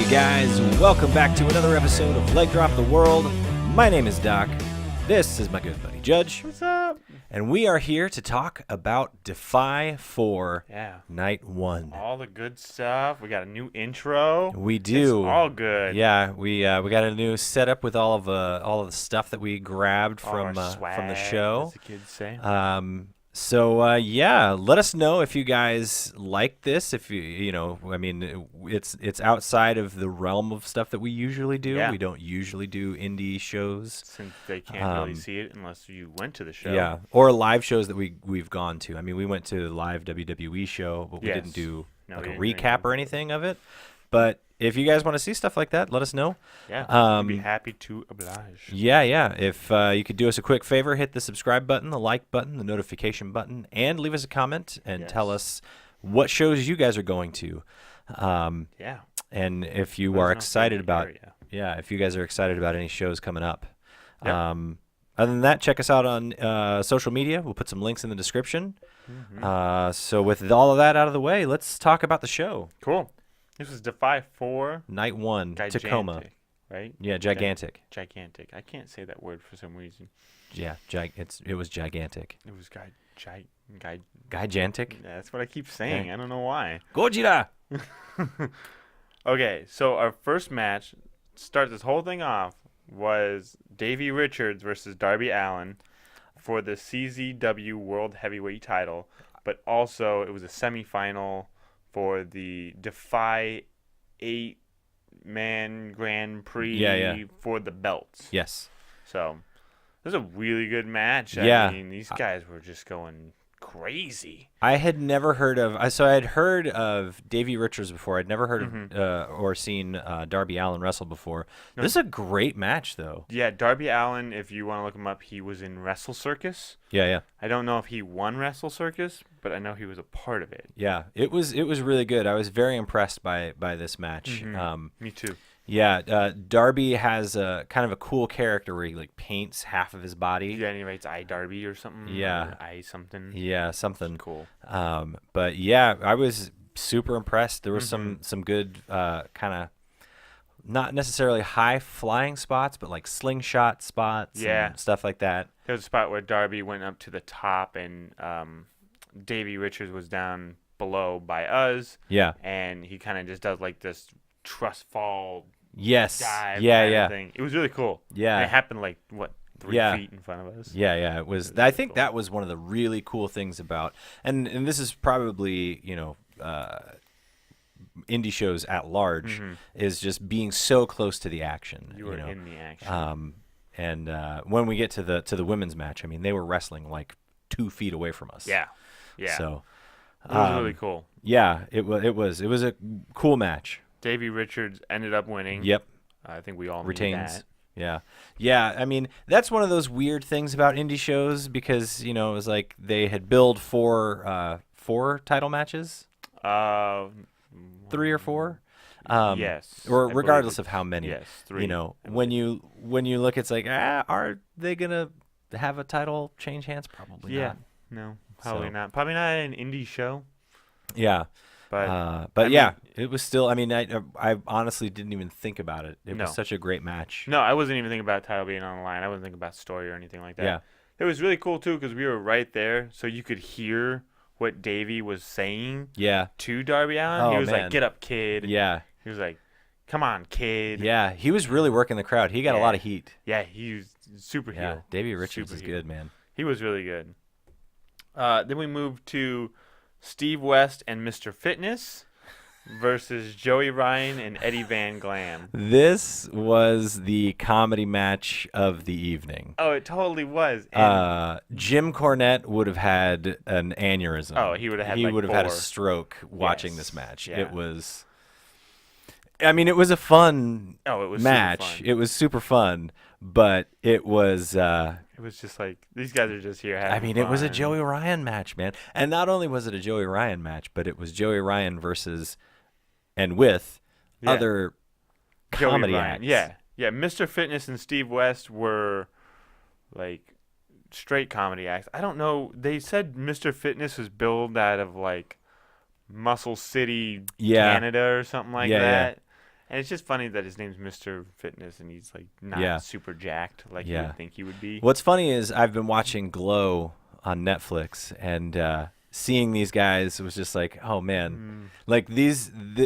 guys? Welcome back to another episode of Leg Drop the World. My name is Doc. This is my good buddy Judge. What's up? And we are here to talk about Defy 4 Yeah. Night 1. All the good stuff. We got a new intro. We do. It's all good. Yeah, we got a new setup with all of the stuff that we grabbed All from our swag, the show. as the kids say. So let us know if you guys like this. If it's outside of the realm of stuff that we usually do. Yeah. We don't usually do indie shows. Since they can't really see it unless you went to the show. Yeah, or live shows that we've gone to. I mean, we went to the live WWE show, but we didn't do we a didn't recap or anything of it. But if you guys want to see stuff like that, let us know. Yeah, we'd be happy to oblige. Yeah. If you could do us a quick favor, hit the subscribe button, the like button, the notification button, and leave us a comment and tell us what shows you guys are going to. Yeah. And if you are excited about, if you guys are excited about any shows coming up. Yep. Other than that, check us out on social media. We'll put some links in the description. Mm-hmm. So with all of that out of the way, let's talk about the show. Cool. This was Defy 4. Night 1, Tacoma. Right? Yeah, gigantic. Gigantic. I can't say that word for some reason. Yeah, it was gigantic. It was Gigantic? Yeah, that's what I keep saying. Yeah. I don't know why. Gojira! Okay, so our first match, start this whole thing off, was Davey Richards versus Darby Allin for the CZW World Heavyweight title, but also it was a semifinal for the Defy 8-man Grand Prix for the belts. Yes. So it was a really good match. Yeah. I mean, these guys were just going crazy. I had never heard of. So I had heard of Davey Richards before. I'd never heard of or seen Darby Allin wrestle before. No. This is a great match, though. Yeah, Darby Allin, if you want to look him up, he was in Wrestle Circus. Yeah. I don't know if he won Wrestle Circus, but I know he was a part of it. Yeah, it was really good. I was very impressed by this match. Me too. Yeah, Darby has a kind of a cool character where he like paints half of his body. Yeah, and he writes I Darby or something. Yeah. Or I something. Yeah, something. Cool. But yeah, I was super impressed. There was some good kind of not necessarily high flying spots, but like slingshot spots and stuff like that. There was a spot where Darby went up to the top and Davey Richards was down below by us. Yeah. And he kind of just does like this trust fall Yes. dive Yeah. thing. It was really cool. Yeah. And it happened like, 3 feet in front of us? Yeah. It was. I think that was one of the really cool things about, and this is probably indie shows at large is just being so close to the action. You were in the action. And when we get to the women's match, I mean, they were wrestling like 2 feet away from us. Yeah. So it was really cool. Yeah, it was a cool match. Davey Richards ended up winning. Yep. I think we all knew Retains. that. Yeah. I mean, that's one of those weird things about indie shows because it was like they had billed four title matches, 3 or 4. Yes. Or regardless of how many. Yes, 3. When you look, it's like, are they gonna have a title change hands? Probably not. No, probably not. Probably not an indie show. Yeah. But it was still. I mean, I honestly didn't even think about it. It was such a great match. No, I wasn't even thinking about title being on the line. I wasn't thinking about story or anything like that. Yeah. It was really cool too because we were right there, so you could hear what Davey was saying. Yeah. To Darby Allin, Oh, he was man. like, "Get up, kid." Yeah. He was like, "Come on, kid." Yeah. He was really working the crowd. He got a lot of heat. Yeah, he was super heel. Yeah. Davey Richards Super is heel. good, man. He was really good. Then we moved to Steve West and Mr. Fitness versus Joey Ryan and Eddie Van Glam. This was the comedy match of the evening. Oh, it totally was. And Jim Cornette would have had an aneurysm. Oh, he would have had He like would have had a 4. stroke watching this match. Yeah. It was. I mean, it was a fun it was match. Super fun. It was super fun, but it was. It was just like these guys are just here having it was a fun. Joey Ryan match, man. And not only was it a Joey Ryan match, but it was Joey Ryan versus and with other Joey comedy Ryan. acts. Yeah. Mr. Fitness and Steve West were like straight comedy acts. I don't know. They said Mr. Fitness was billed out of like Muscle City, Canada, or something like that. And it's just funny that his name's Mr. Fitness and he's like not super jacked like you would think he would be. What's funny is I've been watching Glow on Netflix, and seeing these guys was just like, oh man, like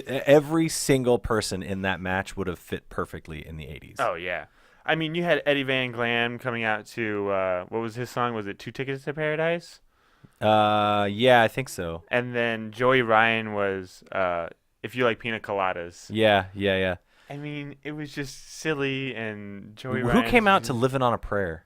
every single person in that match would have fit perfectly in the 80s. Oh yeah. I mean, you had Eddie Van Glam coming out to what was his song? Was it 2 Tickets to Paradise? Yeah, I think so. And then Joey Ryan was If You Like Pina Coladas. Yeah. I mean, it was just silly, and Joey Who Ryan. Who came out to Living on a Prayer?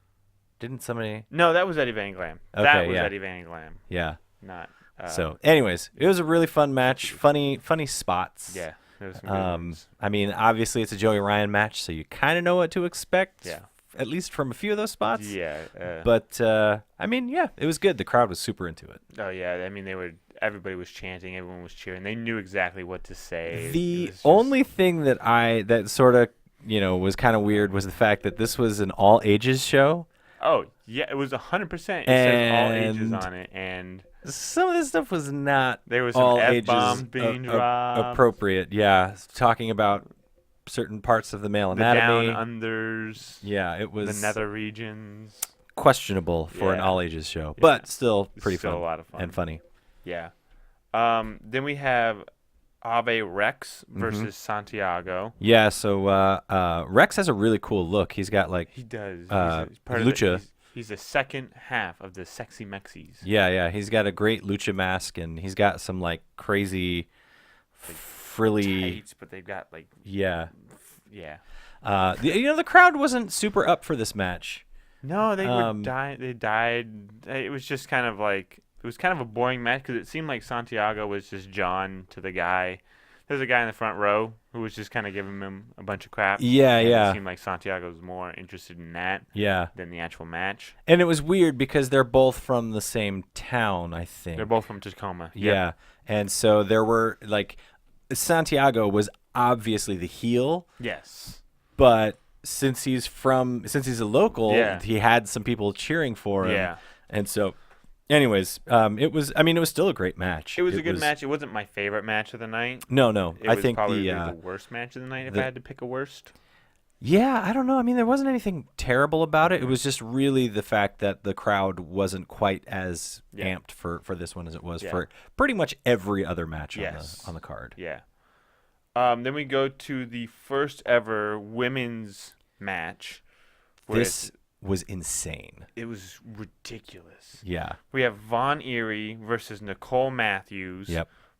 Didn't somebody? No, that was Eddie Van Glam. Okay, that was Eddie Van Glam. Yeah. Not. So, anyways, it was a really fun match. Funny spots. Yeah. There was some good ones. I mean, obviously it's a Joey Ryan match, so you kind of know what to expect. Yeah. At least from a few of those spots. Yeah. But I mean, yeah, it was good. The crowd was super into it. Oh yeah. I mean, everybody was chanting, everyone was cheering. They knew exactly what to say. The only thing that sort of, was kind of weird was the fact that this was an all ages show. Oh, yeah, it was 100%. It said all ages on it, and some of this stuff was not there was some all F-bombs ages being dropped. appropriate. Yeah, talking about certain parts of the male the anatomy. down unders. Yeah, it was the nether regions. Questionable for an all ages show, but still pretty fun. A lot of fun and funny. Yeah. Then we have Ave Rex versus Santiago. Yeah, so Rex has a really cool look. He's got like he does. He's part lucha. He's the second half of the Sexy Mexies. Yeah. He's got a great lucha mask, and he's got some like crazy frilly tights, but they've got like yeah. The crowd wasn't super up for this match. No, they were dying. They died. It was just kind of like a boring match because it seemed like Santiago was just John to the guy. There's a guy in the front row who was just kind of giving him a bunch of crap. Yeah. It seemed like Santiago was more interested in that than the actual match. And it was weird because they're both from the same town, I think. They're both from Tacoma. Yeah. Yep. And so there were like Santiago was obviously the heel. Yes. But since he's a local, he had some people cheering for him. Yeah. And so anyways, it was still a great match. It was a good match. It wasn't my favorite match of the night. No. I think probably the worst match of the night if I had to pick a worst. Yeah, I don't know. I mean, there wasn't anything terrible about it. It was just really the fact that the crowd wasn't quite as amped for this one as it was for pretty much every other match on the card. Yeah. Then we go to the first ever women's match. This was insane. It was ridiculous. Yeah. We have Von Eerie versus Nicole Matthews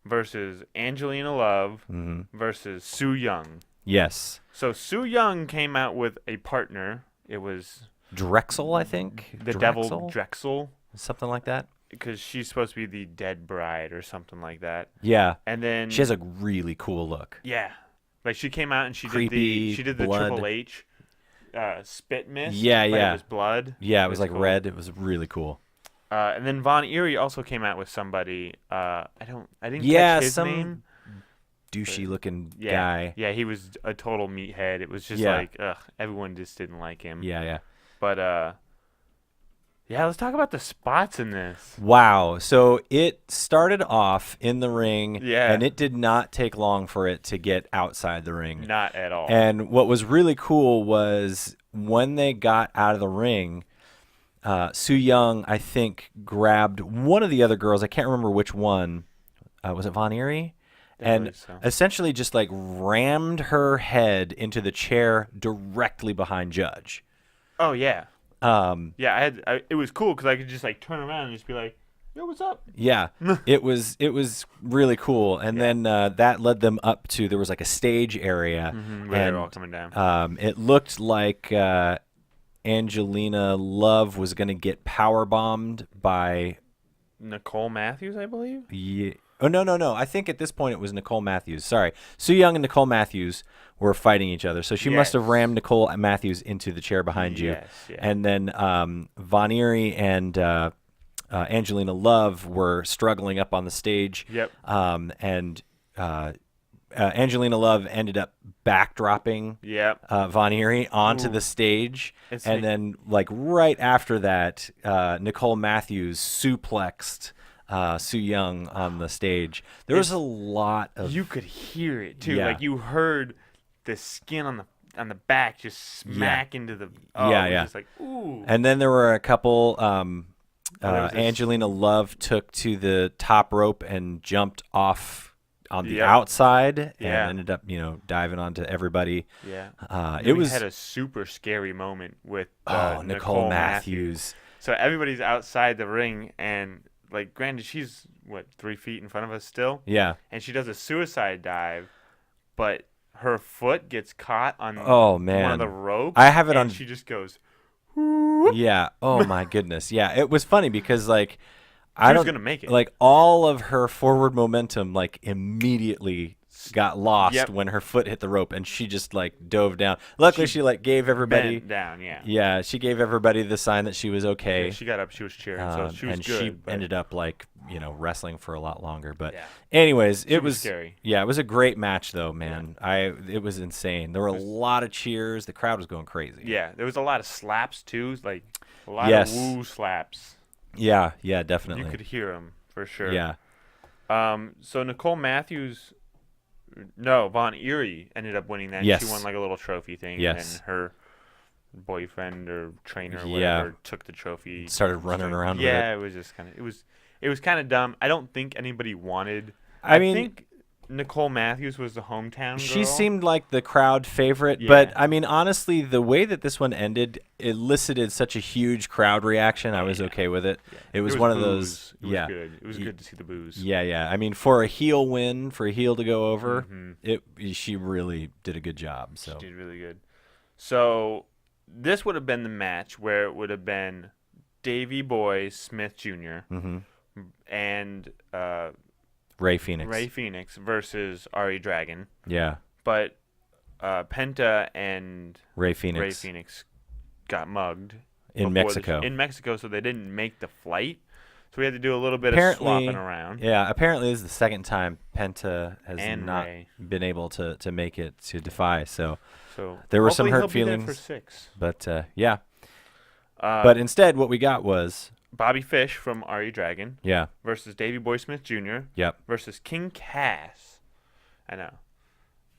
versus Angelina Love versus Su Yung. Yes. So Su Yung came out with a partner. It was Drexel, I think. The Devil Drexel. Something like that. Because she's supposed to be the dead bride or something like that. Yeah. And then she has a really cool look. Yeah. Like she came out and she Creepy, did the blood. Triple H spit mist. Yeah. It was blood. Yeah, it was like cool. Red. It was really cool. And then Von Eerie also came out with somebody. I didn't catch his name. Douchey looking guy. Yeah, he was a total meathead. It was just like, everyone just didn't like him. Yeah. But let's talk about the spots in this. Wow. So it started off in the ring, and it did not take long for it to get outside the ring. Not at all. And what was really cool was when they got out of the ring, Su Yung, I think, grabbed one of the other girls. I can't remember which one. Was it Von Eerie? And essentially just like rammed her head into the chair directly behind Judge. Oh, yeah. It was cool because I could just like turn around and just be like, "Yo, what's up?" Yeah, it was really cool, and then that led them up to there was like a stage area, where they were all coming down. It looked like Angelina Love was gonna get power bombed by Nicole Matthews, I believe. Yeah. Oh no! I think at this point it was Nicole Matthews. Sorry, Su Yung and Nicole Matthews were fighting each other, so she must have rammed Nicole Matthews into the chair behind you. And then Von Eerie and Angelina Love were struggling up on the stage. Yep. And Angelina Love ended up backdropping Von Eerie onto the stage, and then like right after that, Nicole Matthews suplexed Su Yung on the stage. There was a lot of... You could hear it, too. Yeah. Like, you heard the skin on the back just smack into the it was just like ooh. And then there were a couple. Angelina Love took to the top rope and jumped off on the outside and ended up, diving onto everybody. Yeah. We had a super scary moment with Nicole Matthews. So everybody's outside the ring, and like, granted, she's 3 feet in front of us still. Yeah. And she does a suicide dive, but her foot gets caught on one of the ropes. I have it on. She just goes. Yeah. Oh my goodness. Yeah. It was funny because like I was gonna make it. Like all of her forward momentum like immediately got lost when her foot hit the rope and she just like dove down. Luckily she like gave everybody bent down. Yeah. Yeah. She gave everybody the sign that she was okay. Yeah, she got up. She was cheering. So she was and good. She ended up like wrestling for a lot longer. But anyways, it was scary. Yeah. It was a great match though, man. Yeah. It was insane. There were a lot of cheers. The crowd was going crazy. Yeah. There was a lot of slaps too. Like a lot of woo slaps. Yeah. Yeah. Definitely. You could hear them for sure. Yeah. So Nicole Matthews. No, Von Erie ended up winning that. Yes. She won like a little trophy thing. Yes. And her boyfriend or trainer or whatever took the trophy. Started running around with it. Yeah, it was just kind of it was kind of dumb. I don't think anybody wanted. I think Nicole Matthews was the hometown girl. She seemed like the crowd favorite, but I mean, honestly, the way that this one ended elicited such a huge crowd reaction. I was okay with it. Yeah. It was one of those. It was good. It was good to see the boos. Yeah, yeah. I mean, for a heel win, for a heel to go over, she really did a good job. So she did really good. So this would have been the match where it would have been Davey Boy Smith Jr. And Ray Phoenix versus Ari Dragon. Yeah. But Penta and Ray Phoenix got mugged in Mexico. So they didn't make the flight. So we had to do a little bit of swapping around. Yeah, apparently this is the second time Penta has not been able to make it to Defy. So there were some hurt feelings. Be there for 6. But yeah. But instead what we got was Bobby Fish from Ari Dragon. Yeah. Versus Davey Boy Smith Jr. Yep. Versus King Cass. I know.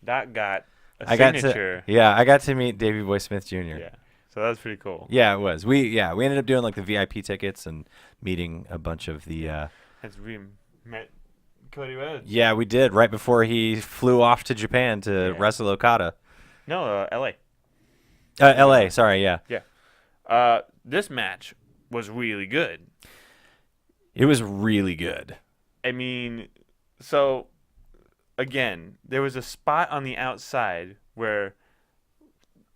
That got a signature. I got to meet Davey Boy Smith Jr. Yeah. So that was pretty cool. Yeah, it was. We ended up doing like the VIP tickets and meeting a bunch of the As we met Cody Rhodes. Yeah, we did right before he flew off to Japan to wrestle Okada. No, LA. LA, sorry, yeah. Yeah. This match was really good. It was really good. I mean, so again, there was a spot on the outside where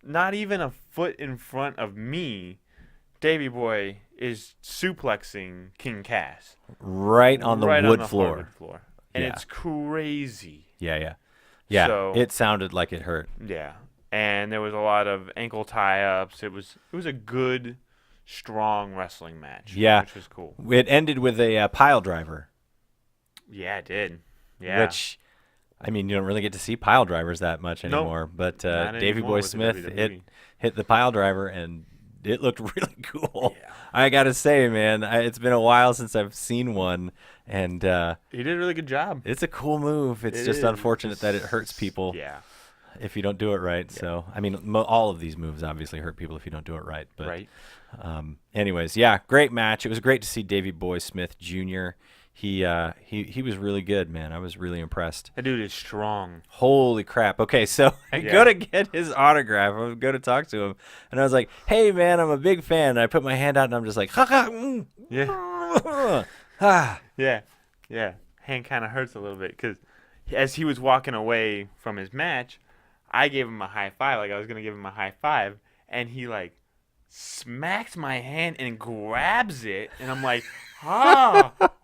not even a foot in front of me, Davey Boy is suplexing King Cass. Right on the wood floor. Hardwood floor. And it's crazy. Yeah. So, it sounded like it hurt. Yeah. And there was a lot of ankle tie-ups. It was a good, strong wrestling match. Yeah. Which was cool. It ended with a pile driver. Yeah, it did. Yeah. Which, I mean, you don't really get to see pile drivers that much anymore. But Davey Boy Smith hit the pile driver, and it looked really cool. Yeah. I got to say, man, it's been a while since I've seen one. And he did a really good job. It's a cool move. It's just unfortunate that it hurts people. Yeah. If you don't do it right. Yeah. So, I mean, all of these moves obviously hurt people if you don't do it right. But, right. Anyways, great match. It was great to see Davey Boy Smith Jr. He was really good, man. I was really impressed. That dude is strong. Holy crap. Okay, so I go to get his autograph. I go to talk to him. And I was like, hey, man, I'm a big fan. And I put my hand out, and I'm just like, ha, ha, yeah. Yeah. Hand kind of hurts a little bit because as he was walking away from his match, I gave him a high five. Like I was going to give him a high five. And he like smacks my hand and grabs it. And I'm like,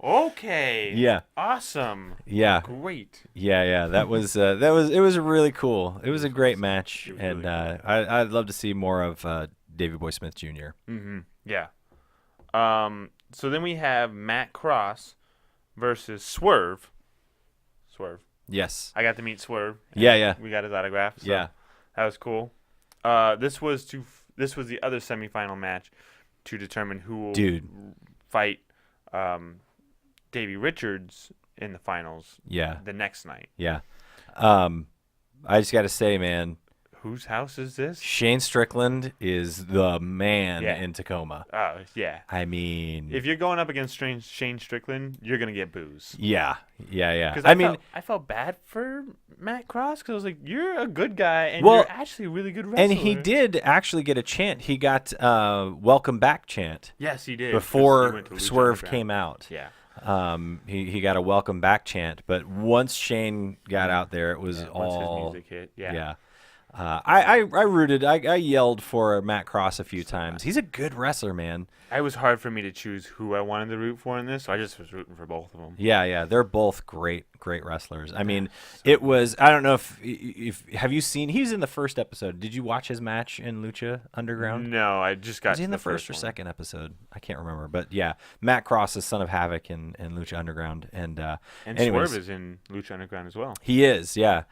okay. Yeah. Awesome. Yeah. Great. Yeah. It was really cool. It was a great match. And really cool. I'd love to see more of Davey Boy Smith Jr. Mm-hmm. Yeah. So then we have Matt Cross versus Swerve. Yes. I got to meet Swerve. Yeah. We got his autograph. So yeah. That was cool. This was the other semifinal match to determine who will fight Davey Richards in the finals. Yeah. The next night. Yeah. I just got to say, man, whose house is this? Shane Strickland is the man in Tacoma. Oh, yeah. I mean, if you're going up against Shane Strickland, you're going to get booze. Yeah. Because I felt bad for Matt Cross because I was like, you're a good guy and you're actually a really good wrestle. And he did actually get a chant. He got welcome back chant. Yes, he did. Before Swerve came out. Yeah. He got a welcome back chant, but once Shane got out there, it was all once his music hit. Yeah. I rooted. I yelled for Matt Cross a few times. He's a good wrestler, man. It was hard for me to choose who I wanted to root for in this, so I just was rooting for both of them. Yeah, they're both great wrestlers. I mean, it was. I don't know if have you seen? He's in the first episode. Did you watch his match in Lucha Underground? No, I just got. Was he in the first or second episode? I can't remember, but yeah, Matt Cross is Son of Havoc in Lucha Underground, and anyways, Swerve is in Lucha Underground as well. He is, yeah.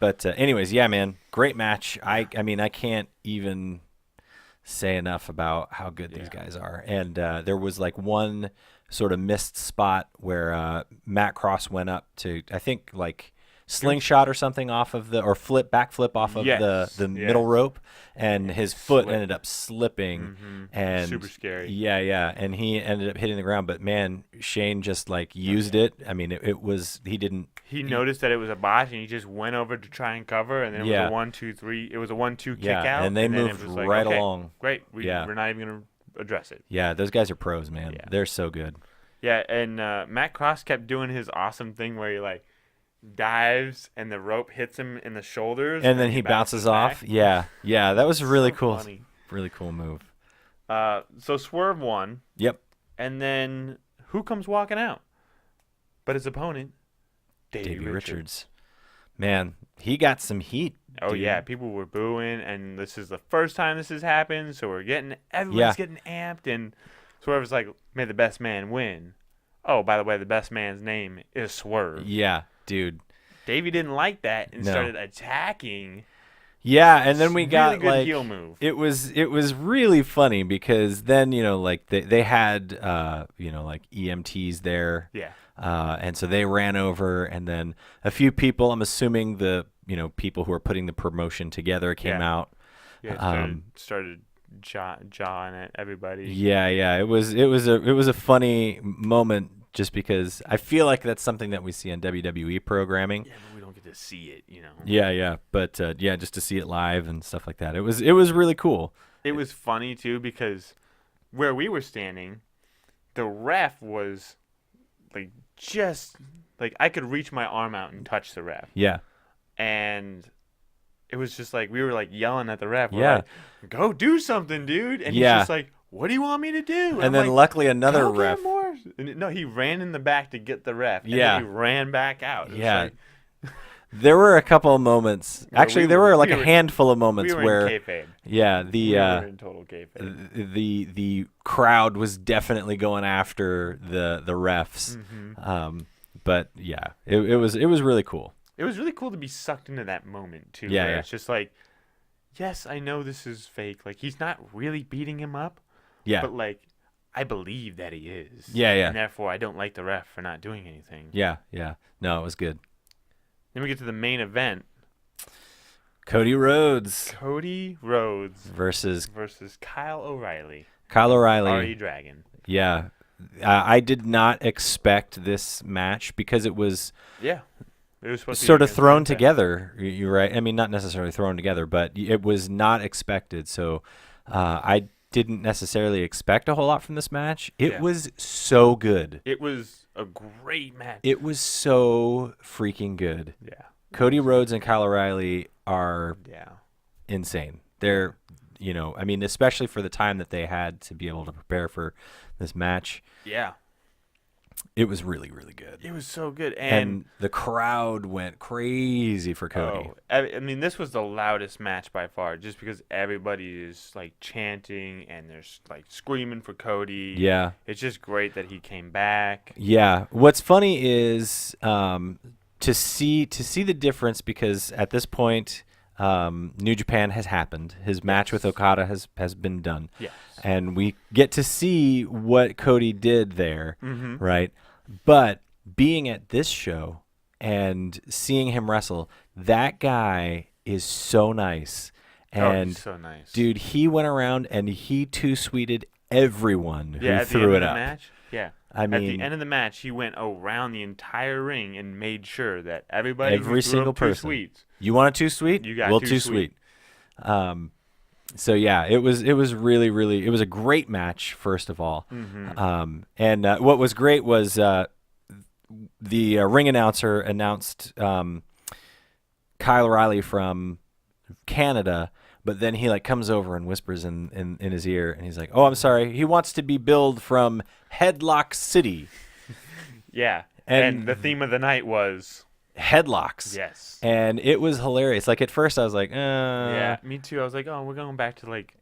But anyways, yeah, man, great match. I mean, I can't even say enough about how good these guys are. And there was like one sort of missed spot where Matt Cross went up to, I think, like slingshot or something off of the, or backflip off of the middle rope, and his foot ended up slipping, and super scary. Yeah, and he ended up hitting the ground. But man, Shane just like used it. I mean, it was he noticed that it was a botch, and he just went over to try and cover, and then it was a 1, 2, 3. It was a 1-2 kick out, and they moved right along. Great, we're not even gonna address it. Yeah, those guys are pros, man. Yeah. They're so good. Yeah, and Matt Cross kept doing his awesome thing where he like dives and the rope hits him in the shoulders, and then he bounces off. Yeah, that was really cool. Funny. Really cool move. So Swerve won. Yep. And then who comes walking out? But his opponent, Davey Richards. Man, he got some heat. Oh dude. Yeah, people were booing, and this is the first time this has happened, so everyone's getting amped, and Swerve's like, "May the best man win." Oh, by the way, the best man's name is Swerve. Yeah, dude. Davey didn't like that and started attacking. Yeah, and then we got really good like heel move. It was really funny because then like they had like EMTs there. Yeah. And so they ran over, and then a few people, I'm assuming the people who are putting the promotion together came out. Yeah, started jawing at everybody. Yeah. It was a funny moment just because I feel like that's something that we see on WWE programming. Yeah, but we don't get to see it, Yeah, but just to see it live and stuff like that. It was really cool. It was funny too because where we were standing, the ref was like just like I could reach my arm out and touch the ref. Yeah. And it was just like we were like yelling at the ref. We're like, go do something, dude. And he's just like, what do you want me to do? And then luckily another go ref. Get more. No, he ran in the back to get the ref. And then he ran back out. There were a couple of moments. Actually, there were like a handful of moments where in kayfabe. Yeah, we were in total kayfabe. The crowd was definitely going after the refs. But yeah, it was really cool. It was really cool to be sucked into that moment too. Yeah, It's just like, yes, I know this is fake. Like he's not really beating him up. Yeah. But like, I believe that he is. Yeah. And therefore, I don't like the ref for not doing anything. Yeah. No, it was good. Then we get to the main event. Cody Rhodes versus Kyle O'Reilly. RE Dragon. Yeah. I did not expect this match because it was it was supposed sort to of thrown together. You're right. I mean, not necessarily thrown together, but it was not expected. So I didn't necessarily expect a whole lot from this match. It was so good. It was a great match. It was so freaking good. Yeah. Cody Rhodes and Kyle O'Reilly are insane. They're, I mean, especially for the time that they had to be able to prepare for this match. Yeah. It was really, really good. It was so good. And the crowd went crazy for Cody. I mean, this was the loudest match by far just because everybody is, like, chanting and they're, like, screaming for Cody. Yeah. It's just great that he came back. Yeah. What's funny is to see the difference because at this point New Japan has happened. His match with Okada has been done. Yes. And we get to see what Cody did there, right? But being at this show and seeing him wrestle, That guy is so nice. And he's so nice. dude, he went around and he two-sweeted everyone who threw it up. Match, yeah. I mean, at the end of the match, he went around the entire ring and made sure that every single person. Sweets, you want a two-sweet? You got we'll two-sweet. So yeah, it was really, really, it was a great match, first of all. Mm-hmm. And what was great was the ring announcer announced Kyle O'Reilly from Canada, but then he like comes over and whispers in his ear, and he's like, "Oh, I'm sorry. He wants to be billed from Headlock City." Yeah, and the theme of the night was headlocks. Yes. And it was hilarious. Like at first I was like, yeah, me too. I was like, oh, we're going back to like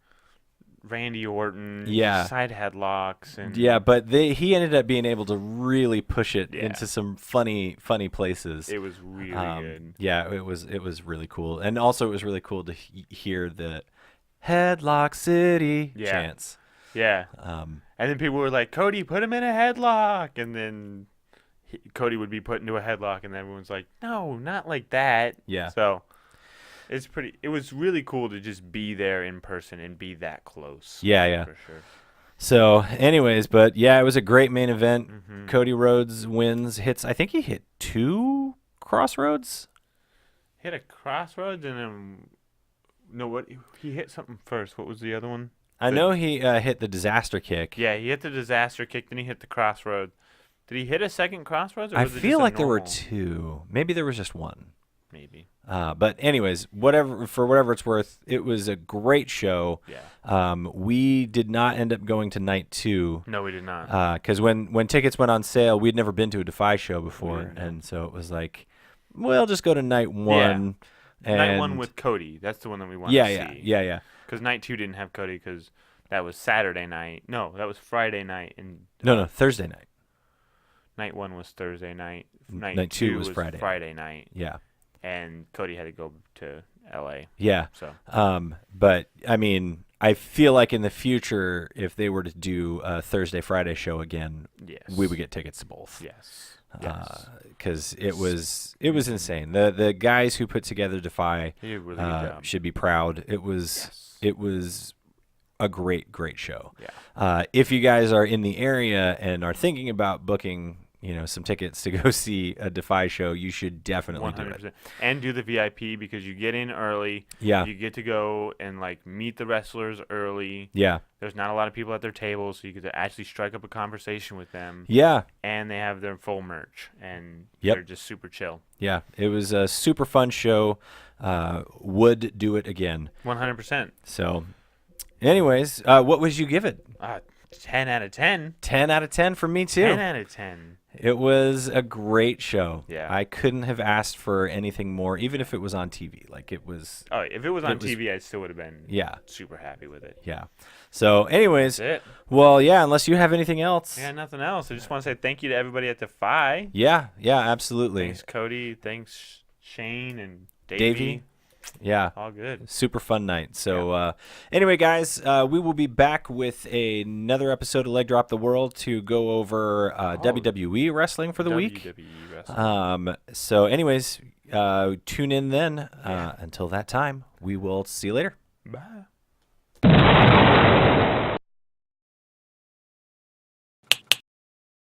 Randy Orton, side headlocks, and but he ended up being able to really push it into some funny places. It was really good. Yeah, it was really cool, and also it was really cool to hear the Headlock City chants. Yeah. And then people were like, Cody, put him in a headlock, and then Cody would be put into a headlock, and everyone's like, no, not like that. Yeah. So it was really cool to just be there in person and be that close. Yeah. For sure. So anyways, but yeah, it was a great main event. Mm-hmm. Cody Rhodes wins, I think he hit 2 crossroads. Hit a crossroads and then, he hit something first. What was the other one? I know he hit the disaster kick. Yeah, he hit the disaster kick, then he hit the crossroads. Did he hit a second crossroads? Or I was it feel just like a there were normal? 2. Maybe there was just 1. Maybe. But anyways, for whatever it's worth, it was a great show. Yeah. We did not end up going to night 2. No, we did not. Because when tickets went on sale, we'd never been to a Defy show before, and so it was like, we'll just go to night 1. Yeah. And night 1 with Cody. That's the one that we wanted to see. Yeah. Because night 2 didn't have Cody because that was Saturday night. No, that was Friday night. And no, Thursday night. Night 1 was Thursday night. Night 2 was Friday night. Yeah. And Cody had to go to L.A. Yeah. So. But I mean, I feel like in the future, if they were to do a Thursday Friday show again, we would get tickets to both. Yes. Because it was insane. The guys who put together Defy should be proud. It was a great show. Yeah. If you guys are in the area and are thinking about booking, some tickets to go see a Defy show, you should definitely 100%. Do it. And do the VIP because you get in early. Yeah. You get to go and meet the wrestlers early. Yeah. There's not a lot of people at their tables, so you get to actually strike up a conversation with them. Yeah. And they have their full merch, and they're just super chill. Yeah. It was a super fun show. Would do it again. 100%. So, anyways, what would you give it? 10 out of 10. 10 out of 10 for me, too. 10 out of 10. It was a great show. Yeah. I couldn't have asked for anything more, even if it was on TV. Like, it was... Oh, if it was on TV, I still would have been super happy with it. Yeah. So, anyways... That's it. Well, yeah, unless you have anything else. Yeah, nothing else. I just want to say thank you to everybody at Defy. Yeah, absolutely. Thanks, Cody. Thanks, Shane and Davey. Yeah. All good. Super fun night. So anyway, guys, we will be back with another episode of Leg Drop the World to go over WWE wrestling for the week. WWE wrestling. So anyways, tune in then. Until that time, we will see you later. Bye.